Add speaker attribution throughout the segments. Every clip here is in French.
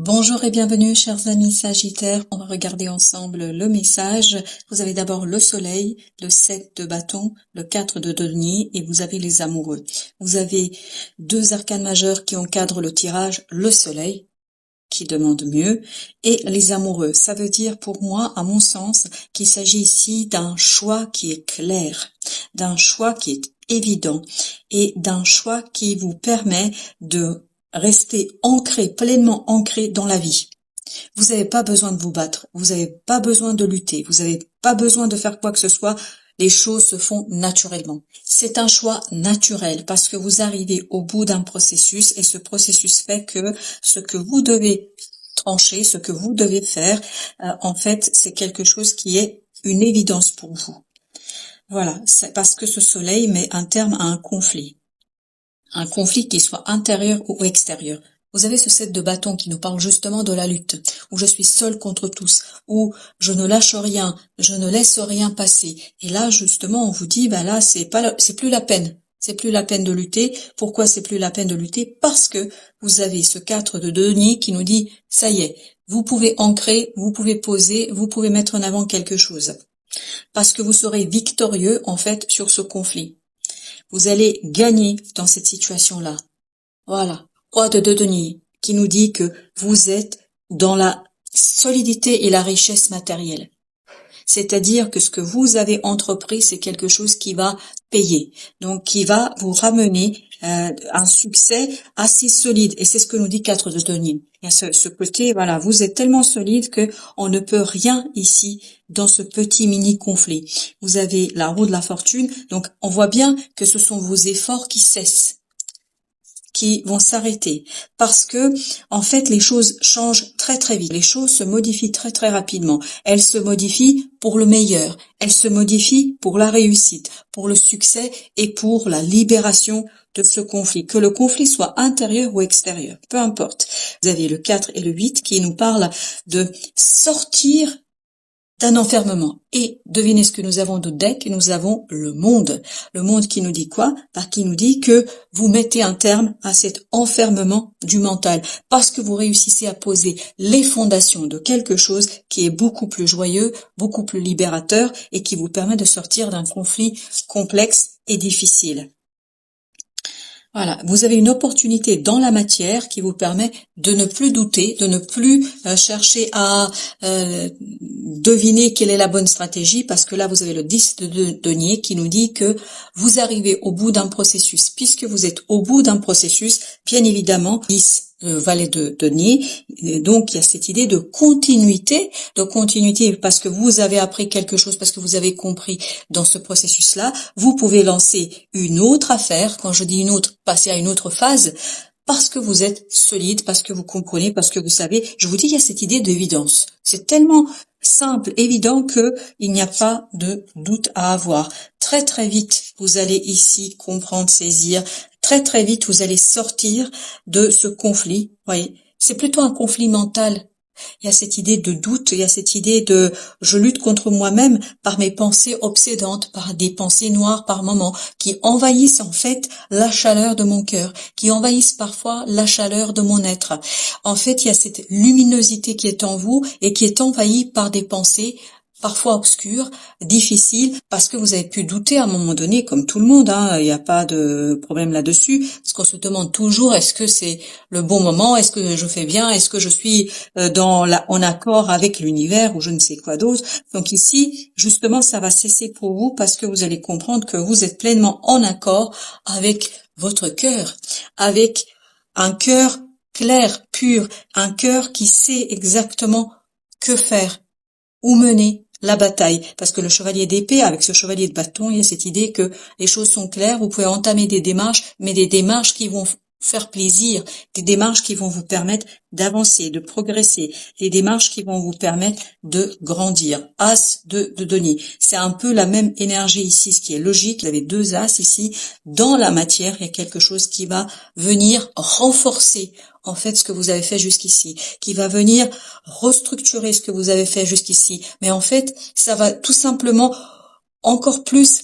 Speaker 1: Bonjour et bienvenue, chers amis Sagittaires. On va regarder ensemble le message. Vous avez d'abord le soleil, le 7 de bâton, le 4 de denier et vous avez les amoureux. Vous avez deux arcanes majeurs qui encadrent le tirage, le soleil, qui demande mieux, et les amoureux. Ça veut dire pour moi, à mon sens, qu'il s'agit ici d'un choix qui est clair, d'un choix qui est évident et d'un choix qui vous permet de rester ancré, pleinement ancré dans la vie. Vous n'avez pas besoin de vous battre, vous n'avez pas besoin de lutter, vous n'avez pas besoin de faire quoi que ce soit, les choses se font naturellement. C'est un choix naturel parce que vous arrivez au bout d'un processus et ce processus fait que ce que vous devez trancher, ce que vous devez faire, en fait, c'est quelque chose qui est une évidence pour vous. Voilà, c'est parce que ce soleil met un terme à un conflit qui soit intérieur ou extérieur. Vous avez ce 7 de bâton qui nous parle justement de la lutte, où je suis seul contre tous, où je ne lâche rien, je ne laisse rien passer. Et là, justement, on vous dit, ben là, c'est plus la peine. C'est plus la peine de lutter. Pourquoi c'est plus la peine de lutter? Parce que vous avez ce 4 de denier qui nous dit, ça y est, vous pouvez ancrer, vous pouvez poser, vous pouvez mettre en avant quelque chose. Parce que vous serez victorieux, en fait, sur ce conflit. Vous allez gagner dans cette situation-là. Voilà. Roi de denier qui nous dit que vous êtes dans la solidité et la richesse matérielle. C'est-à-dire que ce que vous avez entrepris, c'est quelque chose qui va payer. Donc, qui va vous ramener un succès assez solide. Et c'est ce que nous dit 4 de denier. Il y a ce côté, voilà, vous êtes tellement solide que on ne peut rien ici dans ce petit mini conflit. Vous avez la roue de la fortune. Donc, on voit bien que ce sont vos efforts qui cessent, qui vont s'arrêter parce que en fait les choses changent très très vite, les choses se modifient très très rapidement, elles se modifient pour le meilleur, elles se modifient pour la réussite, pour le succès et pour la libération de ce conflit, que le conflit soit intérieur ou extérieur, peu importe. Vous avez le 4 et le 8 qui nous parlent de sortir d'un enfermement. Et devinez ce que nous avons de deck, nous avons le monde. Le monde qui nous dit quoi? Qui nous dit que vous mettez un terme à cet enfermement du mental, parce que vous réussissez à poser les fondations de quelque chose qui est beaucoup plus joyeux, beaucoup plus libérateur, et qui vous permet de sortir d'un conflit complexe et difficile. Voilà, vous avez une opportunité dans la matière qui vous permet de ne plus douter, de ne plus chercher à deviner quelle est la bonne stratégie, parce que là vous avez le 10 de denier qui nous dit que vous arrivez au bout d'un processus. Puisque vous êtes au bout d'un processus, bien évidemment, 10 valet de denier, donc il y a cette idée de continuité parce que vous avez appris quelque chose, parce que vous avez compris dans ce processus-là, vous pouvez lancer une autre affaire. Quand je dis une autre, passer à une autre phase, parce que vous êtes solide, parce que vous comprenez, parce que vous savez. Je vous dis, il y a cette idée d'évidence. C'est tellement simple, évident que il n'y a pas de doute à avoir. Très très vite, vous allez ici comprendre, saisir. Très très vite, vous allez sortir de ce conflit. Voyez, c'est plutôt un conflit mental. Il y a cette idée de doute, il y a cette idée de je lutte contre moi-même par mes pensées obsédantes, par des pensées noires par moments, qui envahissent en fait la chaleur de mon cœur, qui envahissent parfois la chaleur de mon être. En fait, il y a cette luminosité qui est en vous et qui est envahie par des pensées parfois obscures, difficiles, parce que vous avez pu douter à un moment donné, comme tout le monde, il n'y a pas de problème là-dessus, parce qu'on se demande toujours, est-ce que c'est le bon moment, est-ce que je fais bien, est-ce que je suis en accord avec l'univers ou je ne sais quoi d'autre. Donc ici, justement, ça va cesser pour vous parce que vous allez comprendre que vous êtes pleinement en accord avec votre cœur, avec un cœur clair, pur, un cœur qui sait exactement que faire, où mener la bataille, parce que le chevalier d'épée, avec ce chevalier de bâton, il y a cette idée que les choses sont claires, vous pouvez entamer des démarches, mais des démarches qui vont faire plaisir, des démarches qui vont vous permettre d'avancer, de progresser, des démarches qui vont vous permettre de grandir. As de denier. C'est un peu la même énergie ici, ce qui est logique. Vous avez deux as ici. Dans la matière, il y a quelque chose qui va venir renforcer en fait ce que vous avez fait jusqu'ici, qui va venir restructurer ce que vous avez fait jusqu'ici. Mais en fait, ça va tout simplement encore plus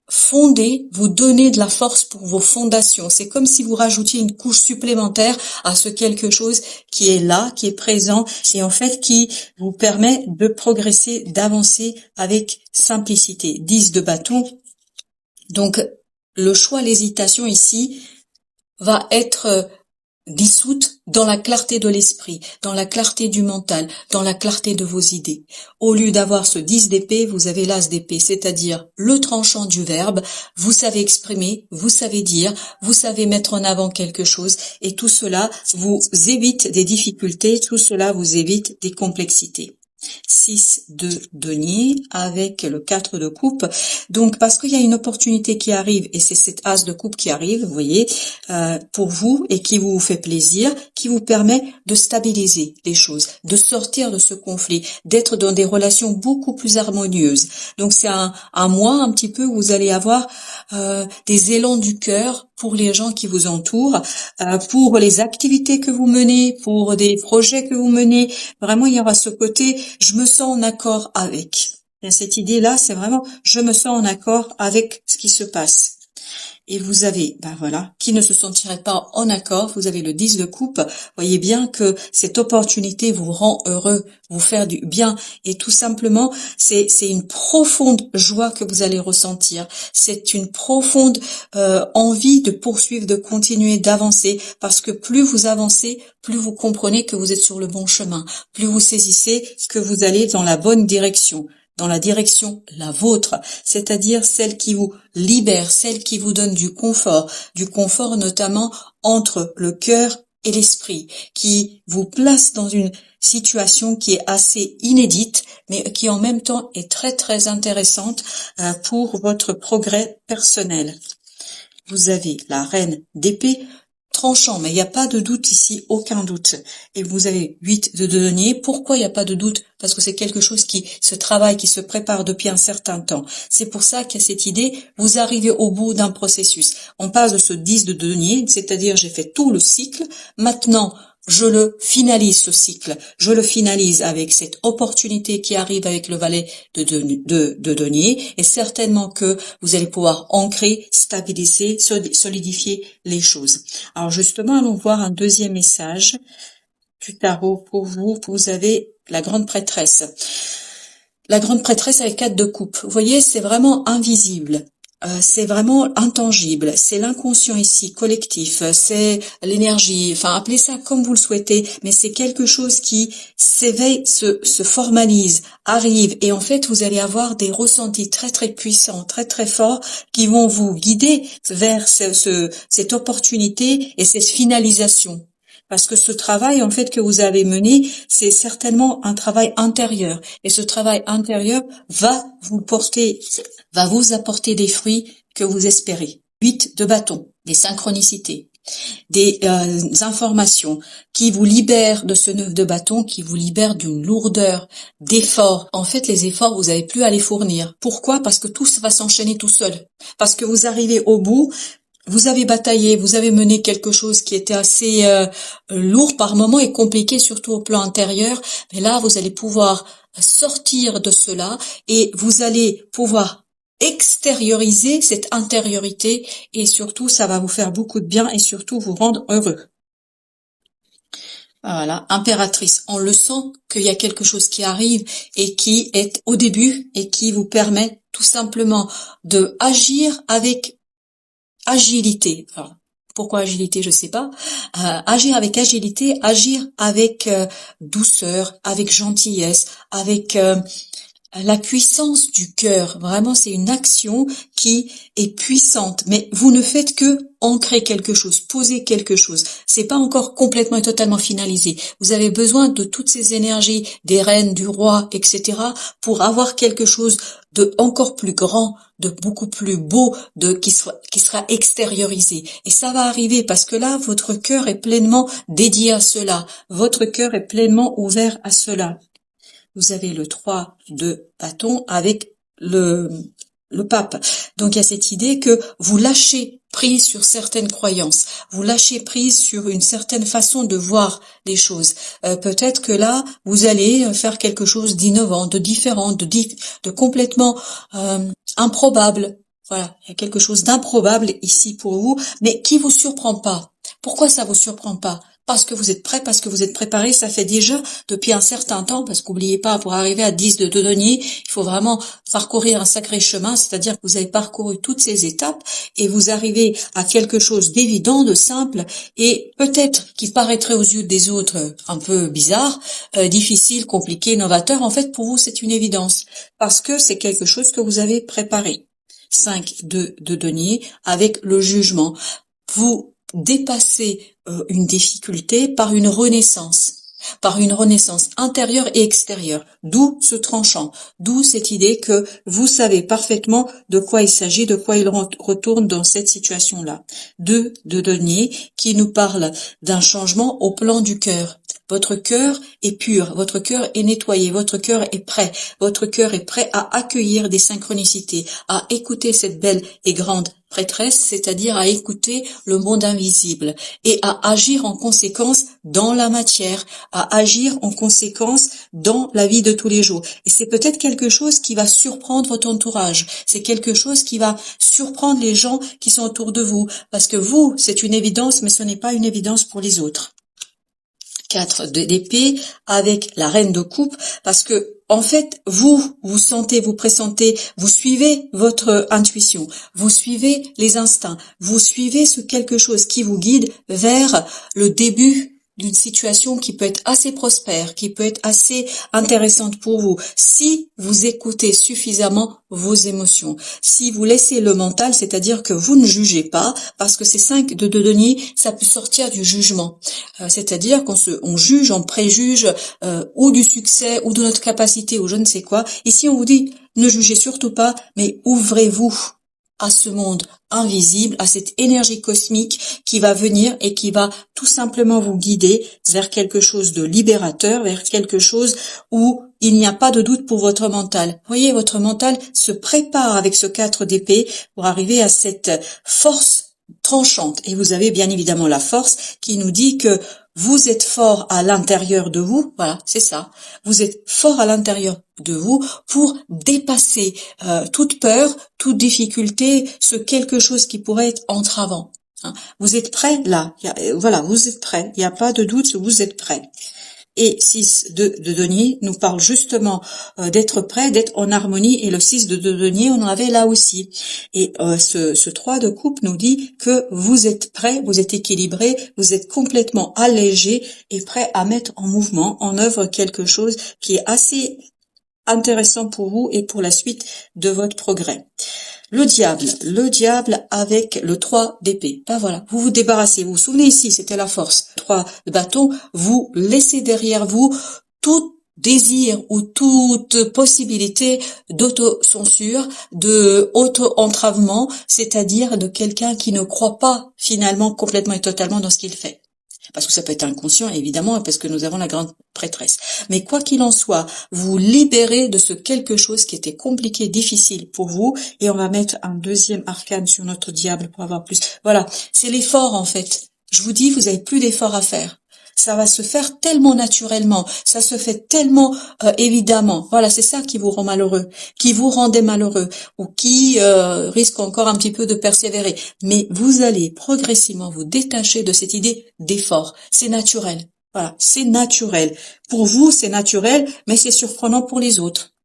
Speaker 1: fonder, vous donner de la force pour vos fondations. C'est comme si vous rajoutiez une couche supplémentaire à ce quelque chose qui est là, qui est présent et en fait qui vous permet de progresser, d'avancer avec simplicité. 10 de bâton. Donc le choix, l'hésitation ici va être dissoute dans la clarté de l'esprit, dans la clarté du mental, dans la clarté de vos idées. Au lieu d'avoir ce 10 d'épée, vous avez l'as d'épée, c'est-à-dire le tranchant du verbe. Vous savez exprimer, vous savez dire, vous savez mettre en avant quelque chose et tout cela vous évite des difficultés, tout cela vous évite des complexités. 6 de denier avec le 4 de coupe. Donc parce qu'il y a une opportunité qui arrive et c'est cet as de coupe qui arrive, vous voyez, pour vous et qui vous fait plaisir, qui vous permet de stabiliser les choses, de sortir de ce conflit, d'être dans des relations beaucoup plus harmonieuses. Donc c'est un mois un petit peu où vous allez avoir des élans du cœur pour les gens qui vous entourent, pour les activités que vous menez, pour des projets que vous menez. Vraiment, il y aura ce côté je me sens en accord avec. Et cette idée-là, c'est vraiment je me sens en accord avec ce qui se passe. Et vous avez, voilà, qui ne se sentirait pas en accord, vous avez le 10 de coupe. Voyez bien que cette opportunité vous rend heureux, vous faire du bien. Et tout simplement, c'est une profonde joie que vous allez ressentir. C'est une profonde envie de poursuivre, de continuer, d'avancer. Parce que plus vous avancez, plus vous comprenez que vous êtes sur le bon chemin. Plus vous saisissez que vous allez dans la bonne direction. Dans la direction la vôtre, c'est-à-dire celle qui vous libère, celle qui vous donne du confort notamment entre le cœur et l'esprit, qui vous place dans une situation qui est assez inédite, mais qui en même temps est très très intéressante pour votre progrès personnel. Vous avez la reine d'épée, tranchant, mais il n'y a pas de doute ici, aucun doute. Et vous avez 8 de denier. Pourquoi il n'y a pas de doute? Parce que c'est quelque chose qui se travaille, qui se prépare depuis un certain temps. C'est pour ça qu'il y a cette idée, vous arrivez au bout d'un processus. On passe de ce 10 de denier, c'est-à-dire j'ai fait tout le cycle, maintenant je le finalise ce cycle, je le finalise avec cette opportunité qui arrive avec le valet de denier et certainement que vous allez pouvoir ancrer, stabiliser, solidifier les choses. Alors justement, allons voir un deuxième message du tarot pour vous. Vous avez la grande prêtresse. La grande prêtresse avec 4 de coupe. Vous voyez, c'est vraiment invisible. C'est vraiment intangible, c'est l'inconscient ici, collectif, c'est l'énergie, enfin appelez ça comme vous le souhaitez, mais c'est quelque chose qui s'éveille, se formalise, arrive, et en fait vous allez avoir des ressentis très très puissants, très très forts, qui vont vous guider vers cette opportunité et cette finalisation. Parce que ce travail, en fait, que vous avez mené, c'est certainement un travail intérieur. Et ce travail intérieur va vous apporter des fruits que vous espérez. 8 de bâton, des synchronicités, des informations qui vous libèrent de ce 9 de bâton, qui vous libèrent d'une lourdeur, d'efforts. En fait, les efforts, vous n'avez plus à les fournir. Pourquoi? Parce que tout ça va s'enchaîner tout seul. Parce que vous arrivez au bout. Vous avez bataillé, vous avez mené quelque chose qui était assez lourd par moments et compliqué, surtout au plan intérieur. Mais là, vous allez pouvoir sortir de cela et vous allez pouvoir extérioriser cette intériorité et surtout, ça va vous faire beaucoup de bien et surtout vous rendre heureux. Voilà, impératrice. On le sent qu'il y a quelque chose qui arrive et qui est au début et qui vous permet tout simplement de agir avec agilité. Alors, pourquoi agilité, je sais pas. Agir avec agilité, agir avec douceur, avec gentillesse, avec la puissance du cœur. Vraiment, c'est une action qui est puissante. Mais vous ne faites que ancrer quelque chose, poser quelque chose. C'est pas encore complètement et totalement finalisé. Vous avez besoin de toutes ces énergies, des reines, du roi, etc., pour avoir quelque chose de encore plus grand, de beaucoup plus beau, qui sera extériorisé. Et ça va arriver parce que là, votre cœur est pleinement dédié à cela. Votre cœur est pleinement ouvert à cela. Vous avez le 3 de bâton avec le pape. Donc il y a cette idée que vous lâchez prise sur certaines croyances, vous lâchez prise sur une certaine façon de voir les choses. Peut-être que là, vous allez faire quelque chose d'innovant, de différent, de complètement improbable. Voilà, il y a quelque chose d'improbable ici pour vous, mais qui vous surprend pas. Pourquoi ça vous surprend pas? Parce que vous êtes prêt, parce que vous êtes préparé, ça fait déjà depuis un certain temps, parce qu'oubliez pas, pour arriver à 10 de denier, il faut vraiment parcourir un sacré chemin, c'est-à-dire que vous avez parcouru toutes ces étapes et vous arrivez à quelque chose d'évident, de simple et peut-être qui paraîtrait aux yeux des autres un peu bizarre, difficile, compliqué, novateur. En fait, pour vous, c'est une évidence parce que c'est quelque chose que vous avez préparé. 5 de denier avec le jugement. Vous dépassez une difficulté par une renaissance intérieure et extérieure, d'où ce tranchant, d'où cette idée que vous savez parfaitement de quoi il s'agit, de quoi il retourne dans cette situation-là. 2 de denier qui nous parle d'un changement au plan du cœur. Votre cœur est pur, votre cœur est nettoyé, votre cœur est prêt à accueillir des synchronicités, à écouter cette belle et grande prêtresse, c'est-à-dire à écouter le monde invisible et à agir en conséquence dans la matière, à agir en conséquence dans la vie de tous les jours. Et c'est peut-être quelque chose qui va surprendre votre entourage, c'est quelque chose qui va surprendre les gens qui sont autour de vous, parce que vous, c'est une évidence, mais ce n'est pas une évidence pour les autres. 4 d'épée avec la reine de coupe, parce que en fait, vous sentez, vous pressentez, vous suivez votre intuition, vous suivez les instincts, vous suivez ce quelque chose qui vous guide vers le début d'une situation qui peut être assez prospère, qui peut être assez intéressante pour vous, si vous écoutez suffisamment vos émotions, si vous laissez le mental, c'est-à-dire que vous ne jugez pas, parce que ces 5 de denier, ça peut sortir du jugement, c'est-à-dire on juge, on préjuge ou du succès ou de notre capacité ou je ne sais quoi. Ici, on vous dit, ne jugez surtout pas, mais ouvrez-vous à ce monde invisible, à cette énergie cosmique qui va venir et qui va tout simplement vous guider vers quelque chose de libérateur, vers quelque chose où il n'y a pas de doute pour votre mental. Vous voyez, votre mental se prépare avec ce 4 d'épée pour arriver à cette force tranchante. Et vous avez bien évidemment la force qui nous dit que vous êtes fort à l'intérieur de vous, voilà, c'est ça. Vous êtes fort à l'intérieur de vous pour dépasser toute peur, toute difficulté, ce quelque chose qui pourrait être entravant. Hein. Vous êtes prêt là, voilà, vous êtes prêt. Il n'y a pas de doute, vous êtes prêt. Et 6 de denier nous parle justement d'être prêt, d'être en harmonie, et le 6 de denier, on en avait là aussi. Et ce 3 de coupe nous dit que vous êtes prêt, vous êtes équilibré, vous êtes complètement allégé et prêt à mettre en mouvement, en œuvre quelque chose qui est assez intéressant pour vous et pour la suite de votre progrès. Le diable avec le 3 d'épée. Ben voilà, vous vous débarrassez. Vous vous souvenez ici, c'était la force. 3 de bâton, vous laissez derrière vous tout désir ou toute possibilité d'autocensure, de auto-entravement, c'est-à-dire de quelqu'un qui ne croit pas finalement complètement et totalement dans ce qu'il fait. Parce que ça peut être inconscient, évidemment, parce que nous avons la grande prêtresse. Mais quoi qu'il en soit, vous libérez de ce quelque chose qui était compliqué, difficile pour vous, et on va mettre un deuxième arcane sur notre diable pour avoir plus. Voilà, c'est l'effort en fait. Je vous dis, vous avez plus d'effort à faire. Ça va se faire tellement naturellement, ça se fait tellement évidemment. Voilà, c'est ça qui vous rend malheureux, qui vous rendait malheureux, ou qui risque encore un petit peu de persévérer. Mais vous allez progressivement vous détacher de cette idée d'effort. C'est naturel. Voilà, c'est naturel. Pour vous, c'est naturel, mais c'est surprenant pour les autres.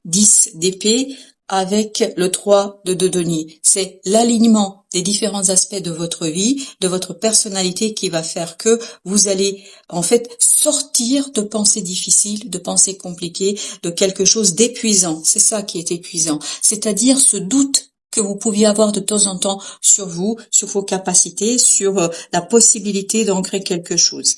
Speaker 1: 10 d'épée avec le 3 de denier. C'est l'alignement des différents aspects de votre vie, de votre personnalité qui va faire que vous allez en fait sortir de pensées difficiles, de pensées compliquées, de quelque chose d'épuisant. C'est ça qui est épuisant. C'est-à-dire ce doute que vous pouviez avoir de temps en temps sur vous, sur vos capacités, sur la possibilité d'ancrer quelque chose.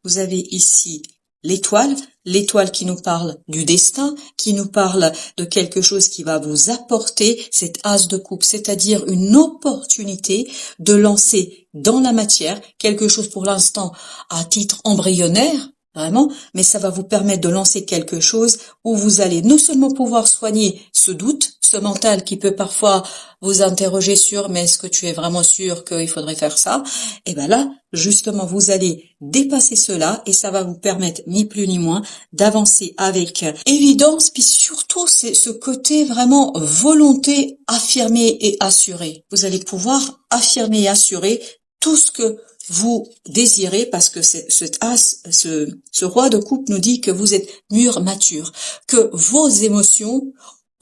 Speaker 1: Vous avez ici l'étoile qui nous parle du destin, qui nous parle de quelque chose qui va vous apporter cet as de coupe, c'est-à-dire une opportunité de lancer dans la matière quelque chose pour l'instant à titre embryonnaire, vraiment, mais ça va vous permettre de lancer quelque chose où vous allez non seulement pouvoir soigner ce doute, ce mental qui peut parfois vous interroger sur mais est-ce que tu es vraiment sûr qu'il faudrait faire ça? Et ben là, justement, vous allez dépasser cela et ça va vous permettre ni plus ni moins d'avancer avec évidence, puis surtout c'est ce côté vraiment volonté affirmée et assurée. Vous allez pouvoir affirmer et assurer tout ce que vous désirez parce que cet as, ce roi de coupe nous dit que vous êtes mûr, mature, que vos émotions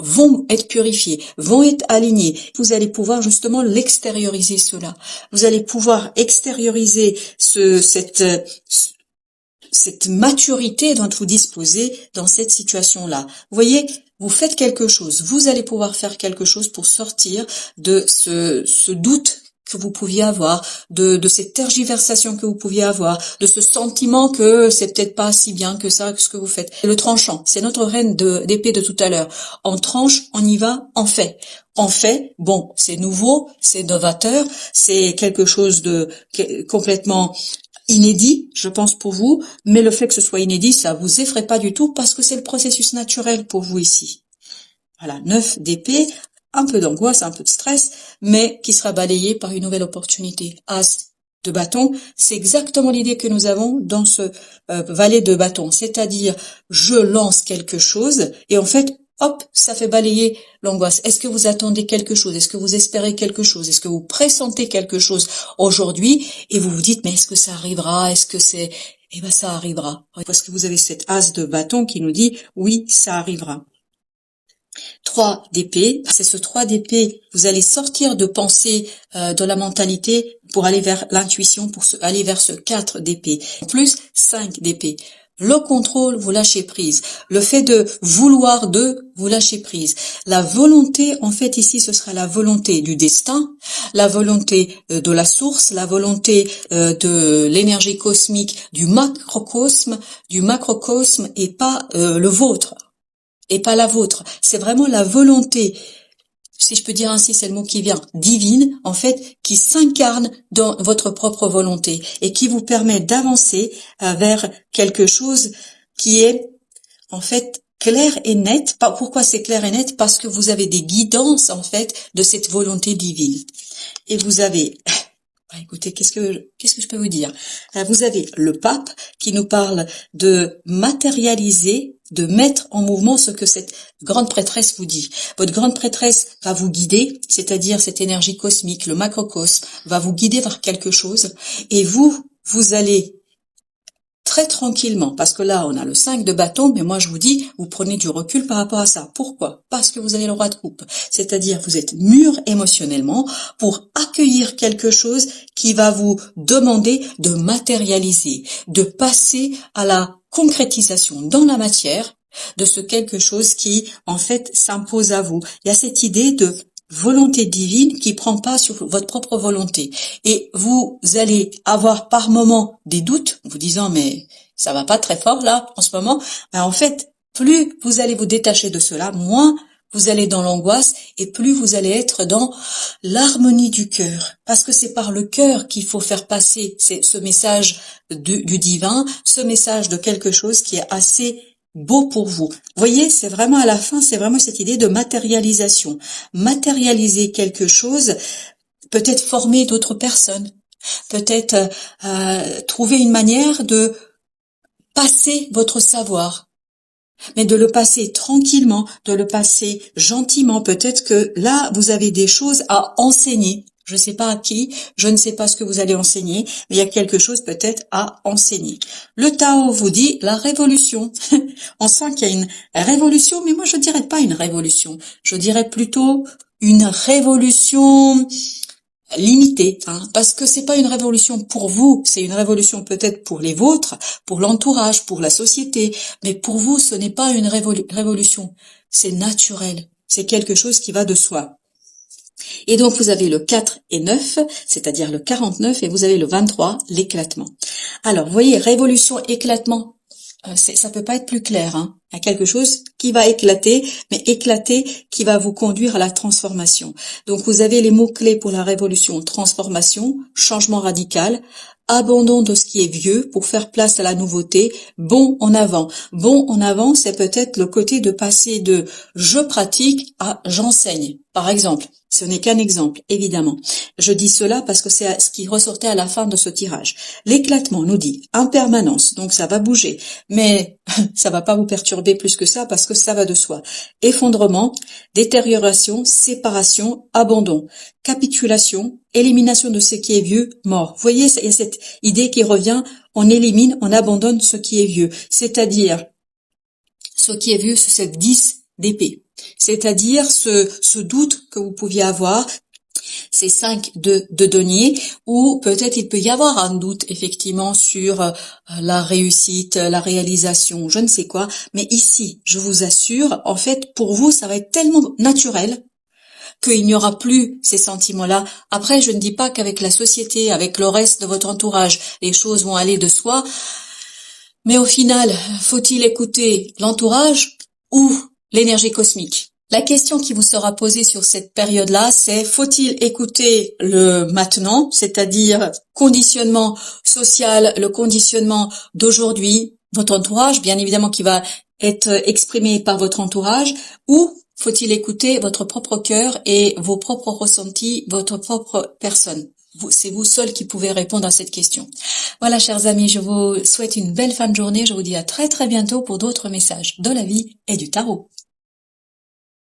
Speaker 1: vont être purifiées, vont être alignées. Vous allez pouvoir justement l'extérioriser cela. Vous allez pouvoir extérioriser cette maturité dont vous disposez dans cette situation-là. Vous voyez, vous faites quelque chose. Vous allez pouvoir faire quelque chose pour sortir de ce doute que vous pouviez avoir, de cette tergiversation que vous pouviez avoir, de ce sentiment que c'est peut-être pas si bien que ça, que ce que vous faites. Le tranchant, c'est notre reine d'épée de tout à l'heure. On tranche, on y va, on fait. On fait, bon, c'est nouveau, c'est novateur, c'est quelque chose de complètement inédit, je pense pour vous, mais le fait que ce soit inédit, ça vous effraie pas du tout parce que c'est le processus naturel pour vous ici. Voilà, 9 d'épée, un peu d'angoisse, un peu de stress, mais qui sera balayé par une nouvelle opportunité. As de bâton, c'est exactement l'idée que nous avons dans ce valet de bâton, c'est-à-dire je lance quelque chose et en fait, hop, ça fait balayer l'angoisse. Est-ce que vous attendez quelque chose? Est-ce que vous espérez quelque chose? Est-ce que vous pressentez quelque chose aujourd'hui? Et vous vous dites, mais est-ce que ça arrivera? Est-ce que c'est... Eh ben, ça arrivera. Parce que vous avez cet as de bâton qui nous dit, oui, ça arrivera. 3 d'épée, c'est ce 3 d'épée, vous allez sortir de pensée de la mentalité pour aller vers l'intuition, pour aller vers ce 4 d'épée, plus 5 d'épée. Le contrôle, vous lâchez prise. Le fait de vouloir vous lâchez prise. La volonté, en fait, ici, ce sera la volonté du destin, la volonté de la source, la volonté de l'énergie cosmique, du macrocosme et pas le vôtre. Et pas la vôtre. C'est vraiment la volonté, si je peux dire ainsi, c'est le mot qui vient, divine, en fait, qui s'incarne dans votre propre volonté et qui vous permet d'avancer vers quelque chose qui est, en fait, clair et net. Pourquoi c'est clair et net? Parce que vous avez des guidances, en fait, de cette volonté divine. Et vous avez... Écoutez, qu'est-ce que je peux vous dire? Vous avez le pape qui nous parle de matérialiser, de mettre en mouvement ce que cette grande prêtresse vous dit. Votre grande prêtresse va vous guider, c'est-à-dire cette énergie cosmique, le macrocosme, va vous guider vers quelque chose et vous allez très tranquillement, parce que là, on a le 5 de bâton, mais moi, je vous dis, vous prenez du recul par rapport à ça. Pourquoi? Parce que vous avez le roi de coupe. C'est-à-dire, vous êtes mûr émotionnellement pour accueillir quelque chose qui va vous demander de matérialiser, de passer à la concrétisation dans la matière de ce quelque chose qui, en fait, s'impose à vous. Il y a cette idée de volonté divine qui prend pas sur votre propre volonté. Et vous allez avoir par moment des doutes, vous disant mais ça va pas très fort là en ce moment. Ben, en fait, plus vous allez vous détacher de cela, moins vous allez dans l'angoisse et plus vous allez être dans l'harmonie du cœur. Parce que c'est par le cœur qu'il faut faire passer ce message du divin, ce message de quelque chose qui est assez beau pour vous. Vous voyez, c'est vraiment à la fin, c'est vraiment cette idée de matérialisation. Matérialiser quelque chose, peut-être former d'autres personnes, peut-être trouver une manière de passer votre savoir, mais de le passer tranquillement, de le passer gentiment. Peut-être que là, vous avez des choses à enseigner. Je ne sais pas à qui, je ne sais pas ce que vous allez enseigner, mais il y a quelque chose peut-être à enseigner. Le Tao vous dit la révolution. On sent qu'il y a une révolution, mais moi je dirais pas une révolution. Je dirais plutôt une révolution limitée, parce que c'est pas une révolution pour vous, c'est une révolution peut-être pour les vôtres, pour l'entourage, pour la société, mais pour vous ce n'est pas une révolution, c'est naturel, c'est quelque chose qui va de soi. Et donc vous avez le 4 et 9, c'est-à-dire le 49, et vous avez le 23, l'éclatement. Alors, vous voyez, révolution, éclatement, ça peut pas être plus clair. Il y a quelque chose qui va éclater, mais éclater qui va vous conduire à la transformation. Donc vous avez les mots-clés pour la révolution: transformation, changement radical, Abandon de ce qui est vieux pour faire place à la nouveauté. Bond en avant. Bond en avant, c'est peut-être le côté de passer de je pratique à j'enseigne. Par exemple, ce n'est qu'un exemple, évidemment. Je dis cela parce que c'est ce qui ressortait à la fin de ce tirage. L'éclatement nous dit impermanence, donc ça va bouger, mais ça va pas vous perturber plus que ça parce que ça va de soi. Effondrement, détérioration, séparation, abandon, capitulation, élimination de ce qui est vieux, mort. Vous voyez, il y a cette idée qui revient, on élimine, on abandonne ce qui est vieux, c'est-à-dire ce qui est vieux, c'est cette 10 d'épée. C'est-à-dire ce doute que vous pouviez avoir, ces 5 de denier, ou peut-être il peut y avoir un doute effectivement sur la réussite, la réalisation, je ne sais quoi, mais ici, je vous assure, en fait, pour vous, ça va être tellement naturel qu'il n'y aura plus ces sentiments-là. Après, je ne dis pas qu'avec la société, avec le reste de votre entourage, les choses vont aller de soi, mais au final, faut-il écouter l'entourage ou l'énergie cosmique? La question qui vous sera posée sur cette période-là, c'est faut-il écouter le maintenant, c'est-à-dire conditionnement social, le conditionnement d'aujourd'hui, votre entourage, bien évidemment qui va être exprimé par votre entourage, ou faut-il écouter votre propre cœur et vos propres ressentis, votre propre personne? C'est vous seul qui pouvez répondre à cette question. Voilà, chers amis, je vous souhaite une belle fin de journée. Je vous dis à très très bientôt pour d'autres messages de la vie et du tarot.